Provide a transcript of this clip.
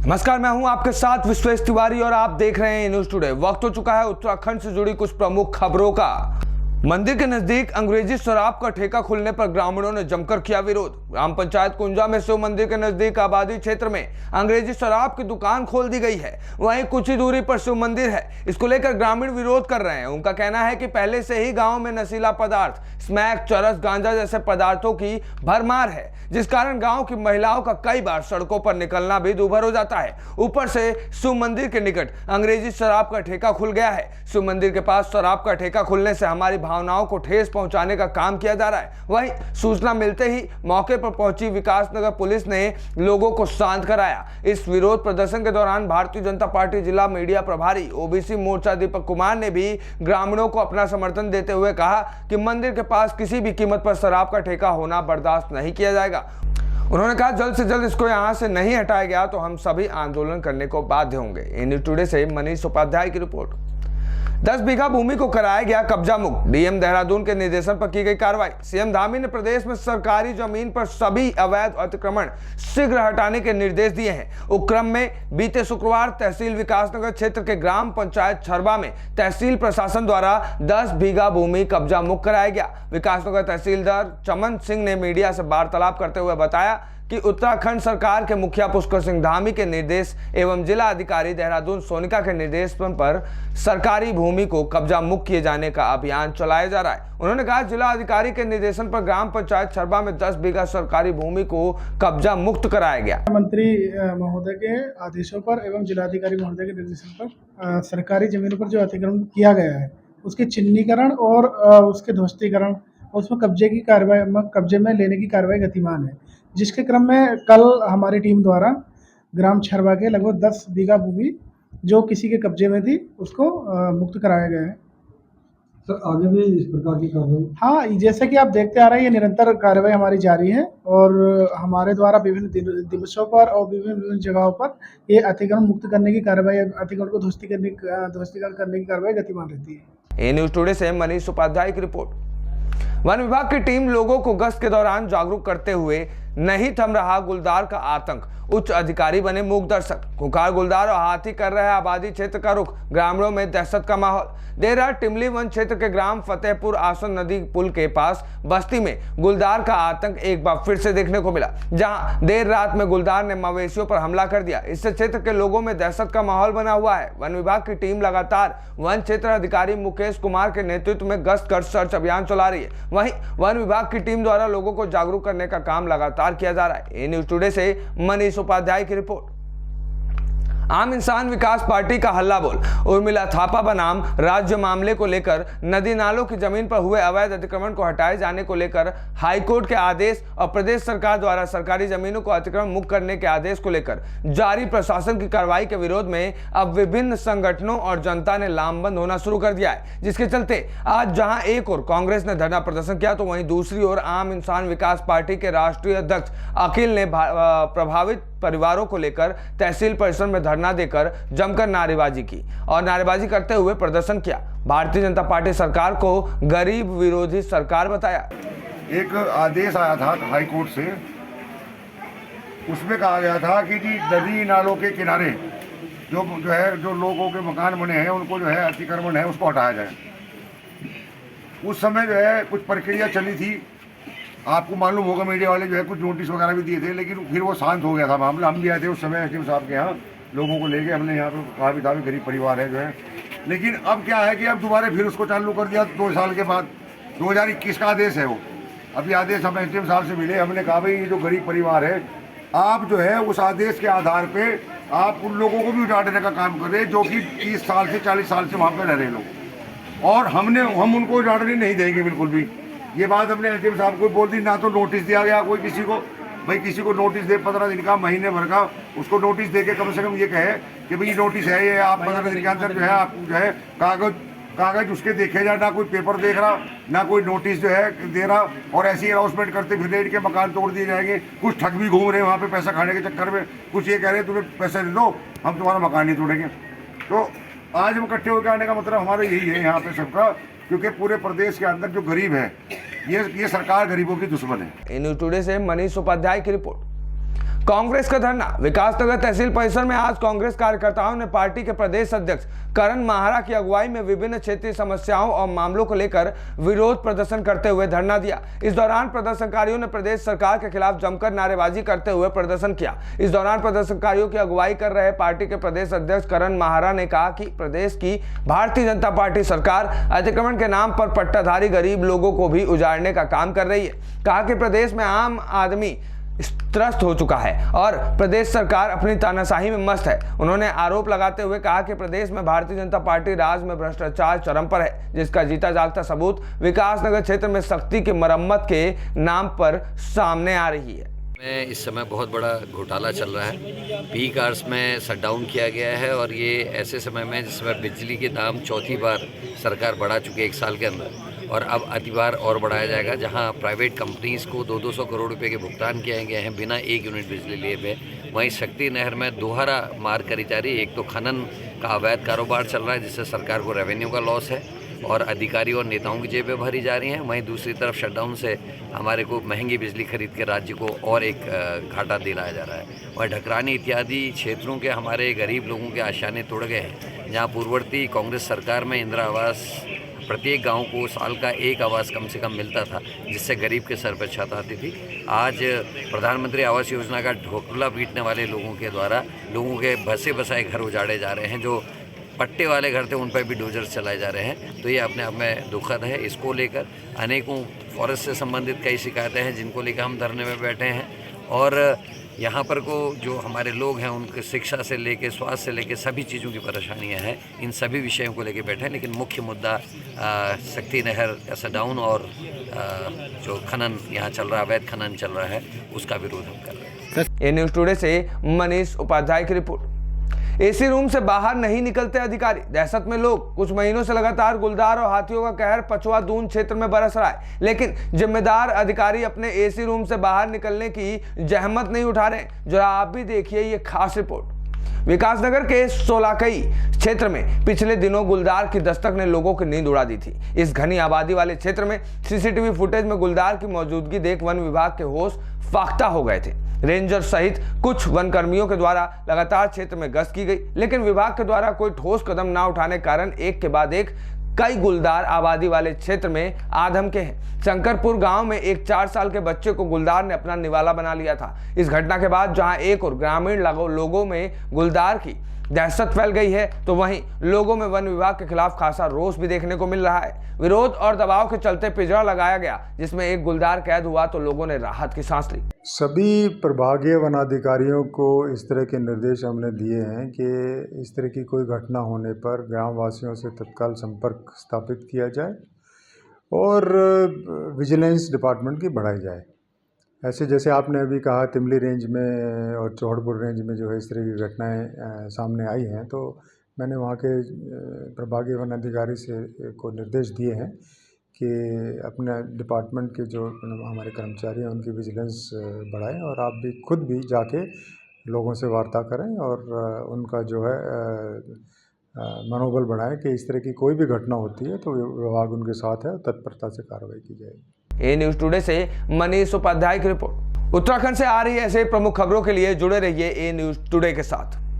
नमस्कार, मैं हूं आपके साथ विश्वेश तिवारी और आप देख रहे हैं न्यूज टुडे। वक्त हो चुका है उत्तराखंड से जुड़ी कुछ प्रमुख खबरों का। मंदिर के नजदीक अंग्रेजी शराब का ठेका खुलने पर ग्रामीणों ने जमकर किया विरोध। ग्राम पंचायत कुंजा में शिव मंदिर के नजदीक आबादी क्षेत्र में अंग्रेजी शराब की दुकान खोल दी गई है। वहीं कुछ ही दूरी पर शिव मंदिर है। इसको लेकर ग्रामीण विरोध कर रहे हैं। उनका कहना है कि पहले से ही गाँव में नशीला पदार्थ, स्मैक, चरस, गांजा जैसे पदार्थों की भरमार है, जिस कारण गांव की महिलाओं का कई बार सड़कों पर निकलना भी दूभर हो जाता है। ऊपर से शिव मंदिर के निकट अंग्रेजी शराब का ठेका खुल गया है। शिव मंदिर के पास शराब का ठेका खुलने से हमारी भावनाओं को ठेस पहुंचाने का काम किया जा रहा है। वहीं सूचना मिलते ही मौके पर पहुंची विकासनगर पुलिस ने लोगों को शांत कराया। इस विरोध प्रदर्शन के दौरान भारतीय जनता पार्टी जिला मीडिया प्रभारी ओबीसी मोर्चा दीपक कुमार ने भी ग्रामीणों को अपना समर्थन देते हुए कहा कि मंदिर के पास किसी भी कीमत पर शराब का ठेका होना बर्दाश्त नहीं किया जाएगा। उन्होंने कहा जल्द से जल्द इसको यहां से नहीं हटाया गया तो हम सभी आंदोलन करने को बाध्य होंगे। न्यूज टुडे से मनीष उपाध्याय की रिपोर्ट। 10 बीघा भूमि को कराया गया कब्जा मुक्त। डीएम देहरादून के निर्देशन पर की गई कार्रवाई। सीएम धामी ने प्रदेश में सरकारी जमीन पर सभी अवैध अतिक्रमण शीघ्र हटाने के निर्देश दिए हैं। उपक्रम में बीते शुक्रवार तहसील विकासनगर क्षेत्र के ग्राम पंचायत छरबा में तहसील प्रशासन द्वारा 10 बीघा भूमि कब्जा मुक्त कराया गया। विकासनगर तहसीलदार चमन सिंह ने मीडिया से वार्तालाप करते हुए बताया कि उत्तराखंड सरकार के मुखिया पुष्कर सिंह धामी के निर्देश एवं जिला अधिकारी देहरादून सोनिका के निर्देश पर सरकारी भूमि को कब्जा मुक्त किए जाने का अभियान चलाया जा रहा है। उन्होंने कहा जिला अधिकारी के निर्देशन पर ग्राम पंचायत छरबा में 10 बीघा सरकारी भूमि को कब्जा मुक्त कराया गया। मंत्री महोदय के आदेशों पर एवं जिलाधिकारी महोदय के निर्देशन पर सरकारी जमीनों पर जो अतिक्रमण किया गया है उसके चिन्हीकरण और उसके ध्वस्तीकरण, उसमें कब्जे में लेने की कार्रवाई गतिमान है, जिसके क्रम में कल हमारी टीम द्वारा ग्राम छरबा के लगभग 10 बीघा भूमि जो किसी के कब्जे में थी उसको मुक्त कराया गया है। सर आगे भी इस प्रकार की कार्रवाई? हाँ, जैसे कि आप देखते आ रहे हैं ये निरंतर कार्रवाई हमारी जारी है और हमारे द्वारा विभिन्न दिवसों पर और विभिन्न जगहों पर ये अतिक्रमण मुक्त करने की कार्रवाई, अतिक्रमण को ध्वस्तीकरण करने की कार्रवाई गतिमान रहती है। न्यूज टुडे से मनीष उपाध्याय की रिपोर्ट। वन विभाग की टीम लोगों को गश्त के दौरान जागरूक करते हुए नहीं थम रहा गुलदार का आतंक। उच्च अधिकारी बने मूक दर्शक। खुंखार गुलदार और हाथी कर रहे आबादी क्षेत्र का रुख। ग्रामीणों में दहशत का माहौल। देर रात टिमली वन क्षेत्र के ग्राम फतेहपुर आसन नदी पुल के पास बस्ती में गुलदार का आतंक एक बार फिर से देखने को मिला, जहां देर रात में गुलदार ने मवेशियों पर हमला कर दिया। इससे क्षेत्र के लोगों में दहशत का माहौल बना हुआ है। वन विभाग की टीम लगातार वन क्षेत्र अधिकारी मुकेश कुमार के नेतृत्व में गश्त कर सर्च अभियान चला रही है। वहीं वन विभाग की टीम द्वारा लोगों को जागरूक करने का काम लगातार किया जा रहा है। न्यूज टुडे से मनीष उपाध्याय की रिपोर्ट। आम इंसान विकास पार्टी का हल्ला बोल। उर्मिला थापा बनाम राज्य मामले को लेकर नदी नालों की जमीन पर हुए अवैध अतिक्रमण को हटाए जाने को लेकर हाईकोर्ट के आदेश और प्रदेश सरकार द्वारा सरकारी जमीनों को अतिक्रमण मुक्त करने के आदेश को लेकर जारी प्रशासन की कार्रवाई के विरोध में अब विभिन्न संगठनों और जनता ने लामबंद होना शुरू कर दिया है, जिसके चलते आज जहां एक ओर कांग्रेस ने धरना प्रदर्शन किया तो वहीं दूसरी ओर आम इंसान विकास पार्टी के राष्ट्रीय अध्यक्ष अखिल ने प्रभावित परिवारों को लेकर तहसील परिसर में धरना देकर जमकर नारेबाजी की और नारेबाजी करते हुए प्रदर्शन किया। भारतीय जनता पार्टी सरकार को गरीब विरोधी सरकार बताया। एक आदेश आया था हाई कोर्ट से, उसमें कहा गया था कि जी नदी नालों के किनारे जो लोगों के मकान बने हैं उनको जो है अतिक्रमण है उसको हटाया जाए। उस समय जो है कुछ प्रक्रिया चली थी, आपको मालूम होगा, मीडिया वाले जो है कुछ नोटिस वगैरह भी दिए थे, लेकिन फिर वो शांत हो गया था मामला। हम भी आए थे उस समय एसडीएम साहब के यहाँ, लोगों को लेके हमने यहाँ पे कहा भी था भी गरीब परिवार है जो है। लेकिन अब क्या है कि अब दोबारा फिर उसको चालू कर दिया 2 साल के बाद। 2021 का आदेश है वो। अभी आदेश हम एसडीएम साहब से मिले, हमने कहा भाई ये जो गरीब परिवार है आप जो है उस आदेश के आधार पर आप उन लोगों को भी उठाने का काम कर रहे हैं जो कि 30 साल से 40 साल से वहाँ पर रह रहे लोग, और हम उनको उठाने नहीं देंगे बिल्कुल भी। ये बात हमने एसडीएम साहब को बोल दी। ना तो नोटिस दिया गया कोई किसी को, भाई किसी को नोटिस दे 15 दिन का, महीने भर का, उसको नोटिस दे के कम से कम ये कहे कि भाई नोटिस है ये, आप 15 दिन के अंदर जो है आप जो है कागज उसके देखे जाए। ना कोई पेपर देख रहा, ना कोई नोटिस जो है दे रहा, और ऐसी अनाउंसमेंट करते फिर इनके मकान तोड़ दिए जाएंगे। कुछ ठग भी घूम रहे हैं वहाँ पे पैसा खाने के चक्कर में, कुछ ये कह रहे हैं तुम्हें पैसे दे दो हम तुम्हारा मकान नहीं तोड़ेंगे। तो आज हम इकट्ठे होकर आने का मतलब हमारा यही है यहाँ पे सबका, क्योंकि पूरे प्रदेश के अंदर जो गरीब है ये सरकार गरीबों की दुश्मन है। न्यूज टुडे से मनीष उपाध्याय की रिपोर्ट। कांग्रेस का धरना। विकासनगर तहसील परिसर में आज कांग्रेस कार्यकर्ताओं ने पार्टी के प्रदेश अध्यक्ष करण महारा की अगुवाई में विभिन्न क्षेत्रीय समस्याओं और मामलों को लेकर विरोध प्रदर्शन करते हुए धरना दिया। इस दौरान प्रदर्शनकारियों ने प्रदेश सरकार के खिलाफ जमकर नारेबाजी करते हुए प्रदर्शन किया। इस दौरान प्रदर्शनकारियों की अगुवाई कर रहे पार्टी के प्रदेश अध्यक्ष करण महारा ने कहा कि प्रदेश की भारतीय जनता पार्टी सरकार अतिक्रमण के नाम पर पट्टाधारी गरीब लोगों को भी उजाड़ने का काम कर रही है। कहा कि प्रदेश में आम आदमी त्रस्त हो चुका है और प्रदेश सरकार अपनी तानाशाही में मस्त है। उन्होंने आरोप लगाते हुए कहा कि प्रदेश में भारतीय जनता पार्टी राज में भ्रष्टाचार चरम पर है, जिसका जीता जागता सबूत विकासनगर क्षेत्र में सख्ती की मरम्मत के नाम पर सामने आ रही है। में इस समय बहुत बड़ा घोटाला चल रहा है। पीक आवर्स में शटडाउन किया गया है और ये ऐसे समय में जिसमें बिजली के दाम चौथी बार सरकार बढ़ा चुकी है 1 साल के अंदर, और अब अति बार और बढ़ाया जाएगा, जहां प्राइवेट कंपनीज़ को 200 करोड़ रुपए के भुगतान किए गए हैं बिना 1 यूनिट बिजली लिए हुए। वहीं शक्ति नहर में दोहरा मार करी जा रही है। एक तो खनन का अवैध कारोबार चल रहा है जिससे सरकार को रेवेन्यू का लॉस है और अधिकारी और नेताओं की जेबें भरी जा रही हैं। वहीं दूसरी तरफ शटडाउन से हमारे को महंगी बिजली खरीद के राज्य को और एक घाटा दिलाया जा रहा है। और ढकरानी इत्यादि क्षेत्रों के हमारे गरीब लोगों के आशाने तोड़ गए हैं। जहाँ पूर्ववर्ती कांग्रेस सरकार में इंदिरा आवास प्रत्येक गांव को साल का 1 आवास कम से कम मिलता था, जिससे गरीब के सर पर छत आती थी। आज प्रधानमंत्री आवास योजना का ढोकला पीटने वाले लोगों के द्वारा लोगों के बसे बसाए घर उजाड़े जा रहे हैं। जो पट्टे वाले घर थे उन पर भी डोजर चलाए जा रहे हैं। तो ये अपने आप में दुखद है। इसको लेकर अनेकों फॉरेस्ट से संबंधित कई शिकायतें हैं जिनको लेकर हम धरने में बैठे हैं। और यहाँ पर को जो हमारे लोग हैं उनके शिक्षा से लेके स्वास्थ्य से लेके सभी चीज़ों की परेशानियाँ हैं। इन सभी विषयों को लेके बैठे हैं, लेकिन मुख्य मुद्दा शक्ति नहर शटडाउन और जो खनन यहाँ चल रहा है, अवैध खनन चल रहा है, उसका विरोध हम कर रहे हैं। ए न्यूज़ टुडे से मनीष उपाध्याय की रिपोर्ट। एसी रूम से बाहर नहीं निकलते अधिकारी, दहशत में लोग। कुछ महीनों से लगातार गुलदार और हाथियों का कहर पचवा दून क्षेत्र में बरस रहा है, लेकिन जिम्मेदार अधिकारी अपने एसी रूम से बाहर निकलने की जहमत नहीं उठा रहे। जरा आप भी देखिए ये खास रिपोर्ट। विकासनगर के सोलाकई क्षेत्र में पिछले दिनों गुलदार की दस्तक ने लोगों की नींद उड़ा दी थी। इस घनी आबादी वाले क्षेत्र में सीसीटीवी फुटेज में गुलदार की मौजूदगी देख वन विभाग के होश फाख्ता हो गए थे। रेंजर सहित कुछ वन कर्मियों के द्वारा लगातार क्षेत्र में गश्त की गई, लेकिन विभाग के द्वारा कोई ठोस कदम न उठाने के कारण एक के बाद एक कई गुलदार आबादी वाले क्षेत्र में आधम के हैं। शंकरपुर गांव में एक 4 साल के बच्चे को गुलदार ने अपना निवाला बना लिया था। इस घटना के बाद जहां एक और ग्रामीण लोगों में गुलदार की दहशत फैल गई है, तो वहीं लोगों में वन विभाग के खिलाफ खासा रोष भी देखने को मिल रहा है। विरोध और दबाव के चलते पिंजरा लगाया गया, जिसमें एक गुलदार कैद हुआ तो लोगों ने राहत की सांस ली। सभी प्रभागीय वनाधिकारियों को इस तरह के निर्देश हमने दिए हैं कि इस तरह की कोई घटना होने पर ग्रामवासियों से तत्काल संपर्क स्थापित किया जाए और विजिलेंस डिपार्टमेंट की बढ़ाई जाए। ऐसे जैसे आपने अभी कहा तिमली रेंज में और चौहड़पुर रेंज में जो है इस तरह की घटनाएं सामने आई हैं, तो मैंने वहाँ के प्रभागीय वन अधिकारी से को निर्देश दिए हैं कि अपने डिपार्टमेंट के जो हमारे कर्मचारी हैं उनकी विजिलेंस बढ़ाएं और आप भी खुद भी जाके लोगों से वार्ता करें और उनका जो है मनोबल बढ़ाएं कि इस तरह की कोई भी घटना होती है तो विभाग उनके साथ है, तत्परता से कार्रवाई की जाएगी। ए न्यूज़ टुडे से मनीष उपाध्याय की रिपोर्ट। उत्तराखंड से आ रही ऐसे प्रमुख खबरों के लिए जुड़े रहिए ए न्यूज़ टुडे के साथ।